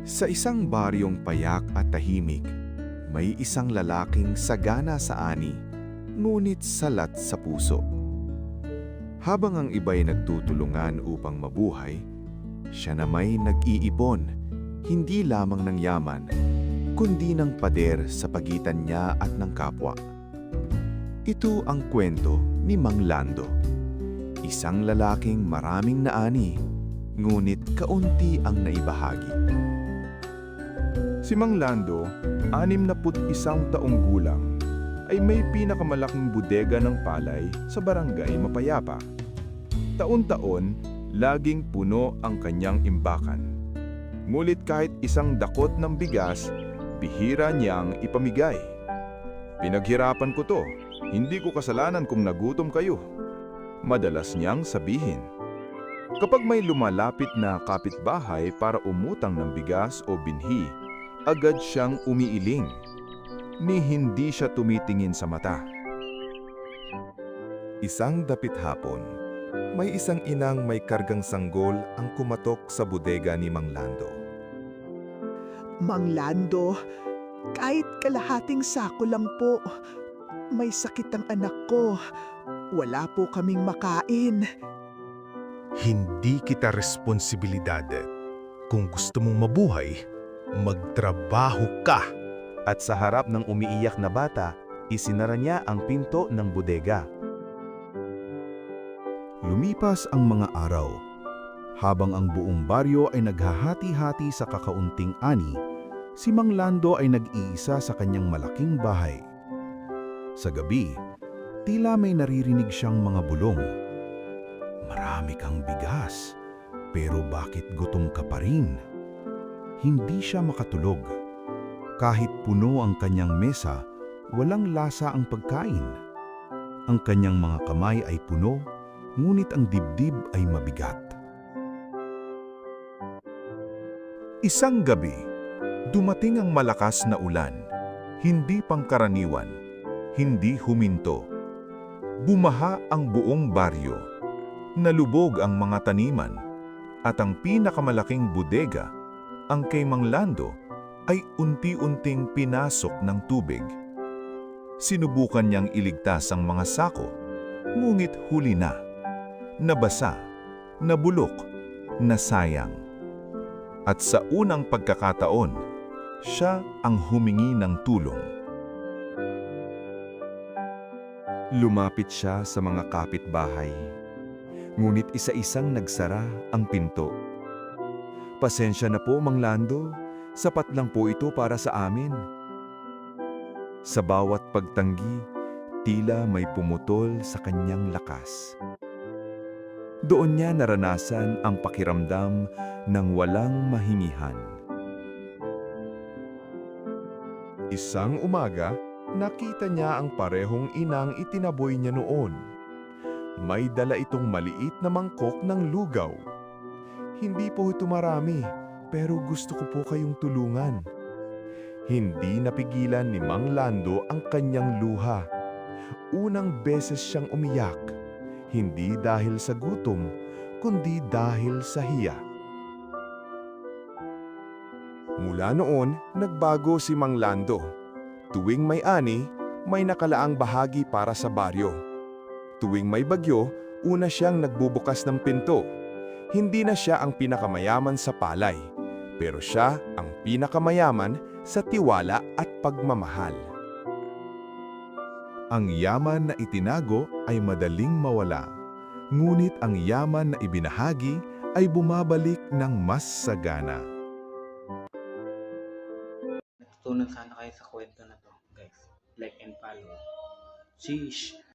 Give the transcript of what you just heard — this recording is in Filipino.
Sa isang baryong payak at tahimik, may isang lalaking sagana sa ani, ngunit salat sa puso. Habang ang iba'y nagtutulungan upang mabuhay, siya na may nag-iipon, hindi lamang ng yaman, kundi ng pader sa pagitan niya at ng kapwa. Ito ang kwento ni Mang Lando. Isang lalaking maraming naani, ngunit kaunti ang naibahagi. Si Mang Lando, 61 taong gulang, ay may pinakamalaking bodega ng palay sa barangay Mapayapa. Taon-taon, laging puno ang kanyang imbakan. Ngunit kahit isang dakot ng bigas, bihira niyang ipamigay. Pinaghirapan ko to, hindi ko kasalanan kung nagutom kayo. Madalas niyang sabihin. Kapag may lumalapit na kapitbahay para umutang ng bigas o binhi, agad siyang umiiling, ni hindi siya tumitingin sa mata. Isang dapit hapon, may isang inang may kargang sanggol ang kumatok sa bodega ni Mang Lando. Mang Lando, kahit kalahating sako lang po. May sakit ang anak ko. Wala po kaming makain. Hindi kita responsibilidad. Kung gusto mong mabuhay, magtrabaho ka. At sa harap ng umiiyak na bata, isinara niya ang pinto ng bodega. Lumipas ang mga araw. Habang ang buong baryo ay naghahati-hati sa kakaunting ani, si Mang Lando ay nag-iisa sa kanyang malaking bahay. Sa gabi, tila may naririnig siyang mga bulong. Marami kang bigas, pero bakit gutom ka pa rin? Hindi siya makatulog. Kahit puno ang kanyang mesa, walang lasa ang pagkain. Ang kanyang mga kamay ay puno, ngunit ang dibdib ay mabigat. Isang gabi, dumating ang malakas na ulan. Hindi pangkaraniwan, hindi huminto. Bumaha ang buong baryo. Nalubog ang mga taniman. At ang pinakamalaking bodega, ang kay Mang Lando, ay unti-unting pinasok ng tubig. Sinubukan niyang iligtas ang mga sako, ngunit huli na. Nabasa, nabulok, nasayang. At sa unang pagkakataon, siya ang humingi ng tulong. Lumapit siya sa mga kapitbahay, ngunit isa-isang nagsara ang pinto. Pasensya na po, Mang Lando, sapat lang po ito para sa amin. Sa bawat pagtanggi, tila may pumutol sa kanyang lakas. Doon niya naranasan ang pakiramdam ng walang mahingihan. Isang umaga, nakita niya ang parehong inang itinaboy niya noon. May dala itong maliit na mangkok ng lugaw. Hindi po ito marami, pero gusto ko po kayong tulungan. Hindi napigilan ni Mang Lando ang kanyang luha. Unang beses siyang umiyak, hindi dahil sa gutom, kundi dahil sa hiya. Mula noon, nagbago si Mang Lando. Tuwing may ani, may nakalaang bahagi para sa baryo. Tuwing may bagyo, una siyang nagbubukas ng pinto. Hindi na siya ang pinakamayaman sa palay, pero siya ang pinakamayaman sa tiwala at pagmamahal. Ang yaman na itinago ay madaling mawala, ngunit ang yaman na ibinahagi ay bumabalik ng mas sagana. Natutunan sana kayo sa kwento na to, guys. Like and follow. Sheesh!